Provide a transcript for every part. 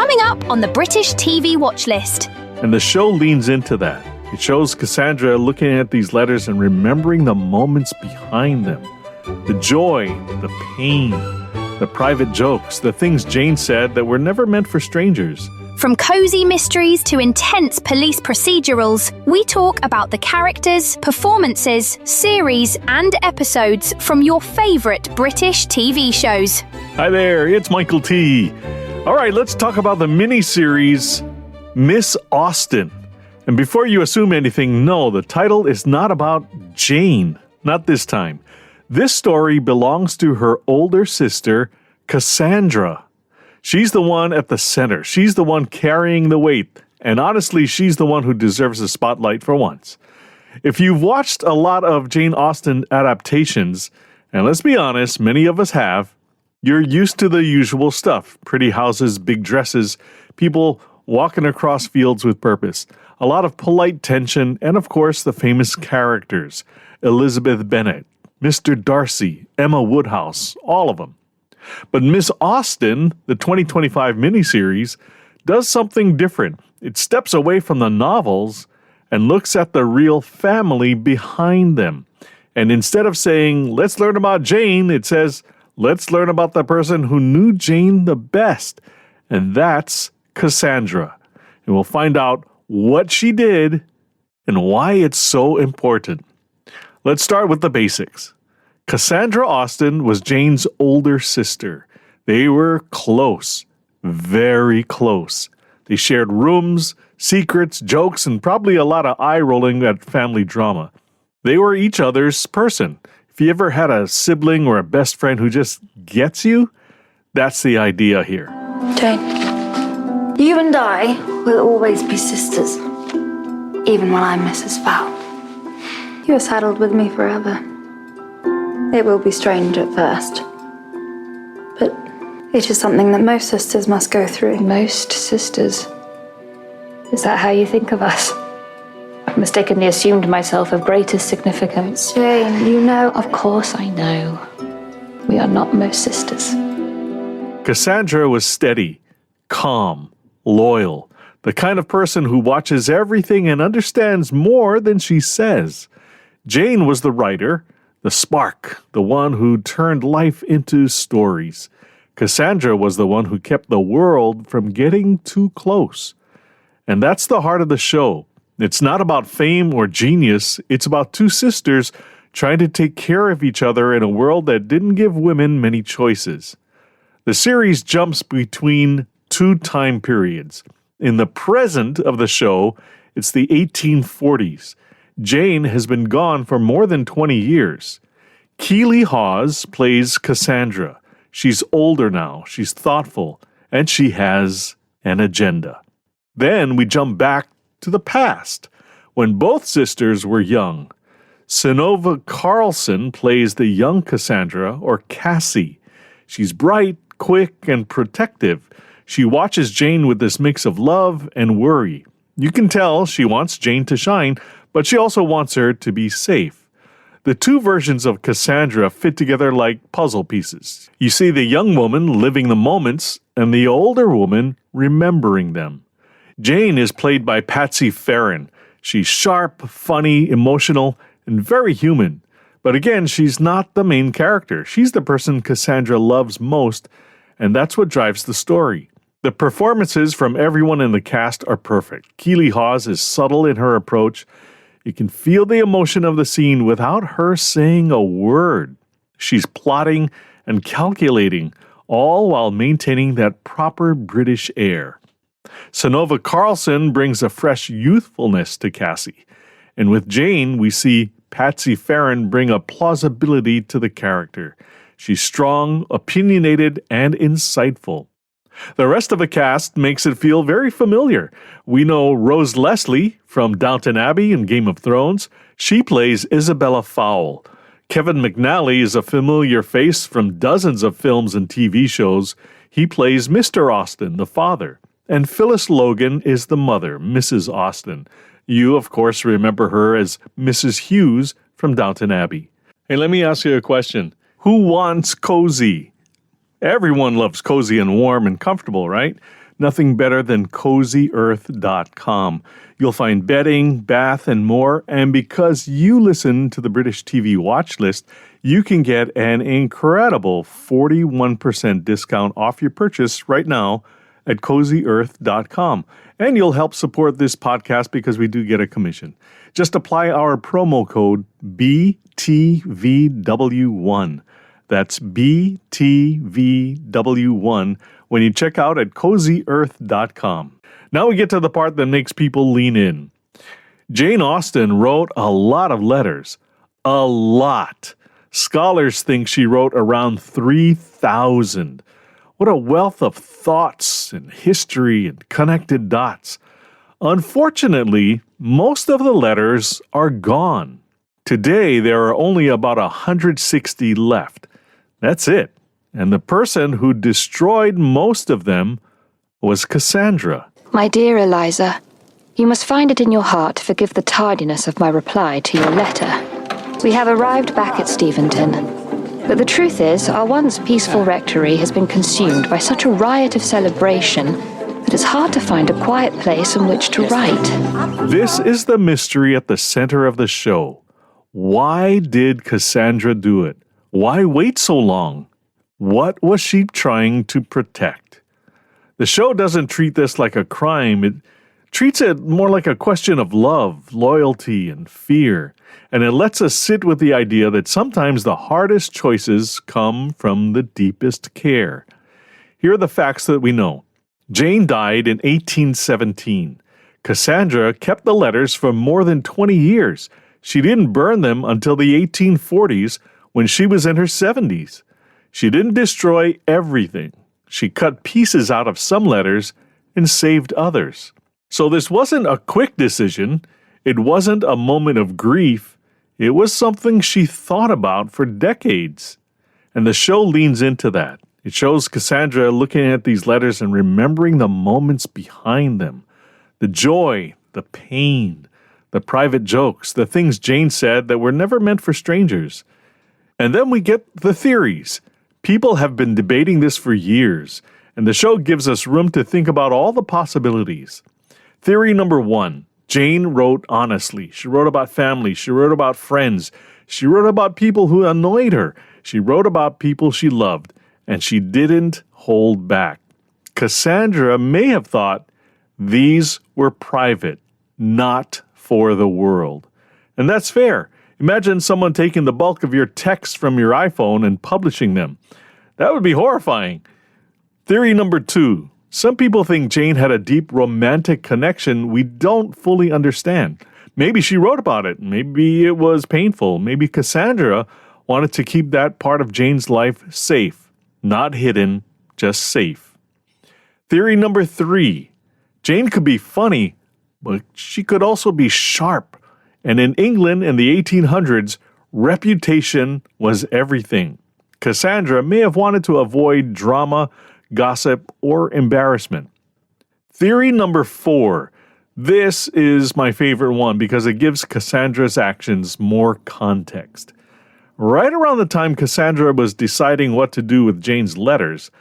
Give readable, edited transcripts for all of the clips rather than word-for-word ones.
coming up on the British TV watch list. And the show leans into that. It shows Cassandra looking at these letters and remembering the moments behind them. The joy, the pain, the private jokes, the things Jane said that were never meant for strangers. From cozy mysteries to intense police procedurals, we talk about the characters, performances, series, and episodes from your favourite British TV shows. Hi there, it's Michael T. All right, let's talk about the miniseries Miss Austen. And before you assume anything, no, the title is not about Jane. Not this time. This story belongs to her older sister, Cassandra. She's the one at the center. She's the one carrying the weight. And honestly, she's the one who deserves the spotlight for once. If you've watched a lot of Jane Austen adaptations, and let's be honest, many of us have, you're used to the usual stuff. Pretty houses, big dresses, people walking across fields with purpose. A lot of polite tension, and of course the famous characters. Elizabeth Bennet, Mr. Darcy, Emma Woodhouse, all of them. But Miss Austen, the 2025 miniseries, does something different. It steps away from the novels and looks at the real family behind them. And instead of saying, let's learn about Jane, it says, let's learn about the person who knew Jane the best. And that's Cassandra. And we'll find out what she did and why it's so important. Let's start with the basics. Cassandra Austen was Jane's older sister. They were close, very close. They shared rooms, secrets, jokes, and probably a lot of eye-rolling at family drama. They were each other's person. If you ever had a sibling or a best friend who just gets you, that's the idea here. Jane, you and I will always be sisters, even when I'm Mrs. Fowl. You are saddled with me forever. It will be strange at first, but it is something that most sisters must go through. Most sisters? Is that how you think of us? I've mistakenly assumed myself of greatest significance. Jane, you know... Of course I know. We are not most sisters. Cassandra was steady, calm, loyal, the kind of person who watches everything and understands more than she says. Jane was the writer, the spark, the one who turned life into stories. Cassandra was the one who kept the world from getting too close. And that's the heart of the show. It's not about fame or genius. It's about two sisters trying to take care of each other in a world that didn't give women many choices. The series jumps between two time periods. In the present of the show, it's the 1840s. Jane has been gone for more than 20 years. Keely Hawes plays Cassandra. She's older now, she's thoughtful, and she has an agenda. Then we jump back to the past, when both sisters were young. Synnöve Carlson plays the young Cassandra, or Cassie. She's bright, quick, and protective. She watches Jane with this mix of love and worry. You can tell she wants Jane to shine, but she also wants her to be safe. The two versions of Cassandra fit together like puzzle pieces. You see the young woman living the moments and the older woman remembering them. Jane is played by Patsy Farron. She's sharp, funny, emotional, and very human. But again, she's not the main character. She's the person Cassandra loves most, and that's what drives the story. The performances from everyone in the cast are perfect. Keely Hawes is subtle in her approach. You can feel the emotion of the scene without her saying a word. She's plotting and calculating, all while maintaining that proper British air. Synnöve Carlson brings a fresh youthfulness to Cassie. And with Jane, we see Patsy Farron bring a plausibility to the character. She's strong, opinionated, and insightful. The rest of the cast makes it feel very familiar. We know Rose Leslie from Downton Abbey and Game of Thrones. She plays Isabella Fowle. Kevin McNally is a familiar face from dozens of films and TV shows. He plays Mr. Austen, the father. And Phyllis Logan is the mother, Mrs. Austen. You, of course, remember her as Mrs. Hughes from Downton Abbey. Hey, let me ask you a question. Who wants cozy? Everyone loves cozy and warm and comfortable, right? Nothing better than CozyEarth.com. You'll find bedding, bath, and more. And because you listen to the British TV watch list, you can get an incredible 41% discount off your purchase right now at CozyEarth.com. And you'll help support this podcast because we do get a commission. Just apply our promo code BTVW1. That's BTVW1 when you check out at CozyEarth.com. Now we get to the part that makes people lean in. Jane Austen wrote a lot of letters. A lot. Scholars think she wrote around 3,000. What a wealth of thoughts and history and connected dots. Unfortunately, most of the letters are gone. Today, there are only about 160 left. That's it. And the person who destroyed most of them was Cassandra. My dear Eliza, you must find it in your heart to forgive the tardiness of my reply to your letter. We have arrived back at Steventon. But the truth is, our once peaceful rectory has been consumed by such a riot of celebration that it's hard to find a quiet place in which to write. This is the mystery at the center of the show. Why did Cassandra do it? Why wait so long? What was she trying to protect? The show doesn't treat this like a crime. It treats it more like a question of love, loyalty, and fear. And it lets us sit with the idea that sometimes the hardest choices come from the deepest care. Here are the facts that we know. Jane died in 1817. Cassandra kept the letters for more than 20 years. She didn't burn them until the 1840s when she was in her 70s. She didn't destroy everything. She cut pieces out of some letters and saved others. So this wasn't a quick decision. It wasn't a moment of grief. It was something she thought about for decades. And the show leans into that. It shows Cassandra looking at these letters and remembering the moments behind them. The joy, the pain, the private jokes, the things Jane said that were never meant for strangers. And then we get the theories. People have been debating this for years, and the show gives us room to think about all the possibilities. Theory number 1. Jane wrote honestly. She wrote about family. She wrote about friends. She wrote about people who annoyed her. She wrote about people she loved, and she didn't hold back. Cassandra may have thought these were private, not for the world. And that's fair. Imagine someone taking the bulk of your texts from your iPhone and publishing them. That would be horrifying. Theory number 2. Some people think Jane had a deep romantic connection we don't fully understand. Maybe she wrote about it. Maybe it was painful. Maybe Cassandra wanted to keep that part of Jane's life safe. Not hidden, just safe. Theory number 3. Jane could be funny, but she could also be sharp. And in England in the 1800s, reputation was everything. Cassandra may have wanted to avoid drama, gossip, or embarrassment. Theory number 4. This is my favorite one because it gives Cassandra's actions more context. Right around the time Cassandra was deciding what to do with Jane's letters,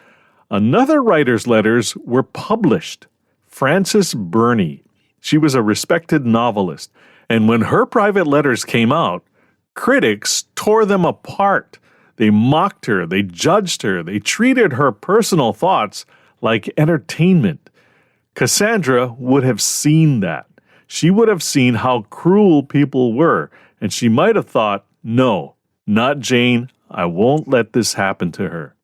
another writer's letters were published. Frances Burney. She was a respected novelist, and when her private letters came out, critics tore them apart. They mocked her, they judged her, they treated her personal thoughts like entertainment. Cassandra would have seen that. She would have seen how cruel people were, and she might have thought, no, not Jane, I won't let this happen to her.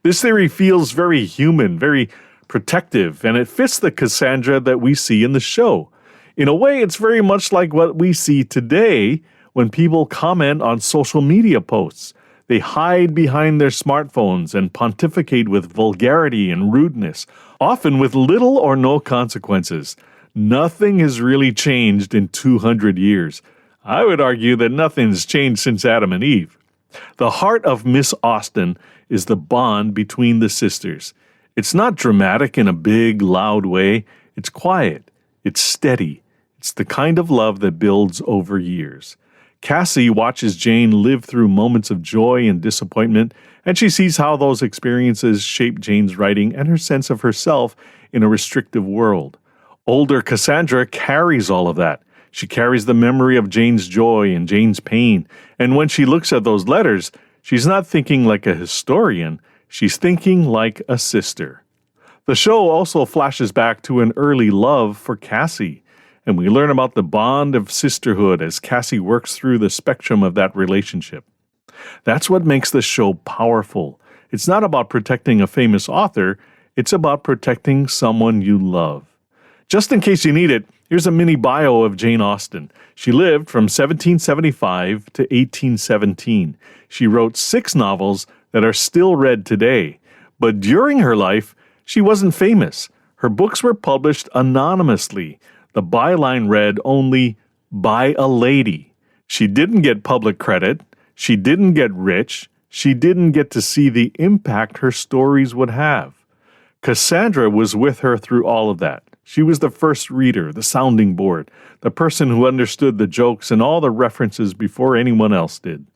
This theory feels very human, very protective, and it fits the Cassandra that we see in the show. In a way, it's very much like what we see today when people comment on social media posts. They hide behind their smartphones and pontificate with vulgarity and rudeness, often with little or no consequences. Nothing has really changed in 200 years. I would argue that nothing's changed since Adam and Eve. The heart of Miss Austen is the bond between the sisters. It's not dramatic in a big, loud way. It's quiet. It's steady. It's the kind of love that builds over years. Cassie watches Jane live through moments of joy and disappointment, and she sees how those experiences shape Jane's writing and her sense of herself in a restrictive world. Older Cassandra carries all of that. She carries the memory of Jane's joy and Jane's pain. And when she looks at those letters, she's not thinking like a historian. She's thinking like a sister. The show also flashes back to an early love for Cassie, and we learn about the bond of sisterhood as Cassie works through the spectrum of that relationship. That's what makes the show powerful. It's not about protecting a famous author, it's about protecting someone you love. Just in case you need it, here's a mini bio of Jane Austen. She lived from 1775 to 1817. She wrote 6 novels that are still read today. But during her life, she wasn't famous. Her books were published anonymously. The byline read only, "by a lady." She didn't get public credit. She didn't get rich. She didn't get to see the impact her stories would have. Cassandra was with her through all of that. She was the first reader, the sounding board, the person who understood the jokes and all the references before anyone else did.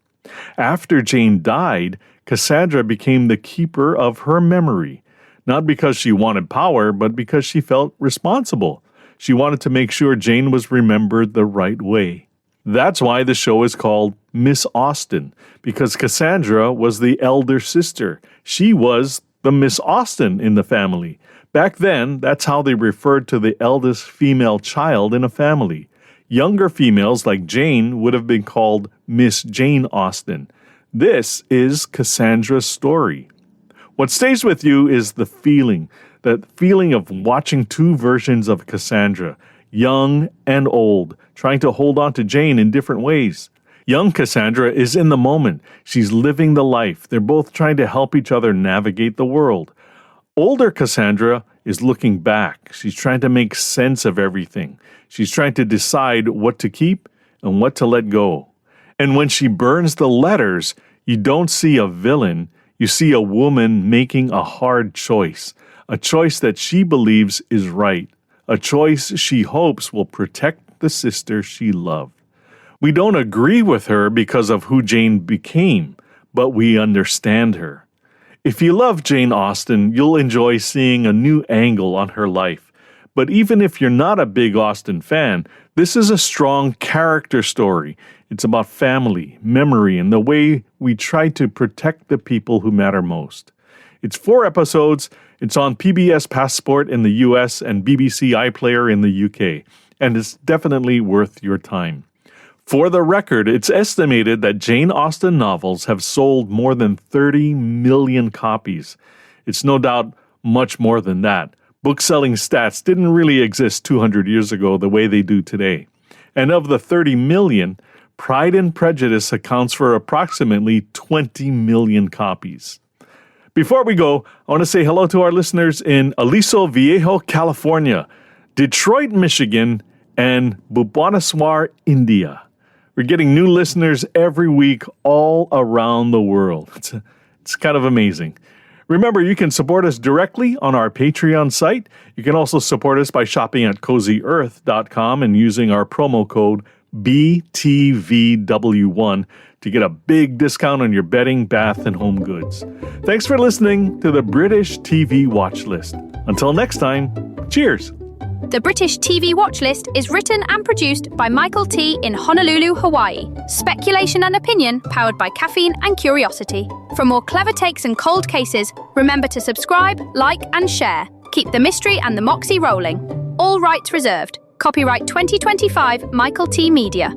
After Jane died, Cassandra became the keeper of her memory, not because she wanted power, but because she felt responsible. She wanted to make sure Jane was remembered the right way. That's why the show is called Miss Austen, because Cassandra was the elder sister. She was the Miss Austen in the family. Back then, that's how they referred to the eldest female child in a family. Younger females like Jane would have been called Miss Jane Austen. This is Cassandra's story. What stays with you is the feeling of watching 2 versions of Cassandra, young and old, trying to hold on to Jane in different ways. Young Cassandra is in the moment. She's living the life. They're both trying to help each other navigate the world. Older Cassandra is looking back. She's trying to make sense of everything. She's trying to decide what to keep and what to let go. And when she burns the letters, you don't see a villain. You see a woman making a hard choice, a choice that she believes is right, a choice she hopes will protect the sister she loved. We don't agree with her because of who Jane became, but we understand her. If you love Jane Austen, you'll enjoy seeing a new angle on her life. But even if you're not a big Austen fan, this is a strong character story. It's about family, memory, and the way we try to protect the people who matter most. It's 4 episodes. It's on PBS Passport in the US and BBC iPlayer in the UK. And it's definitely worth your time. For the record, it's estimated that Jane Austen novels have sold more than 30 million copies. It's no doubt much more than that. Book-selling stats didn't really exist 200 years ago the way they do today. And of the 30 million, Pride and Prejudice accounts for approximately 20 million copies. Before we go, I want to say hello to our listeners in Aliso Viejo, California, Detroit, Michigan, and Bhubaneswar, India. We're getting new listeners every week all around the world. It's kind of amazing. Remember, you can support us directly on our Patreon site. You can also support us by shopping at CozyEarth.com and using our promo code BTVW1 to get a big discount on your bedding, bath, and home goods. Thanks for listening to the British TV Watch List. Until next time, cheers! The British TV Watch List is written and produced by Michael T. in Honolulu, Hawaii. Speculation and opinion powered by caffeine and curiosity. For more clever takes and cold cases, remember to subscribe, like, and share. Keep the mystery and the moxie rolling. All rights reserved. Copyright 2025 Michael T. Media.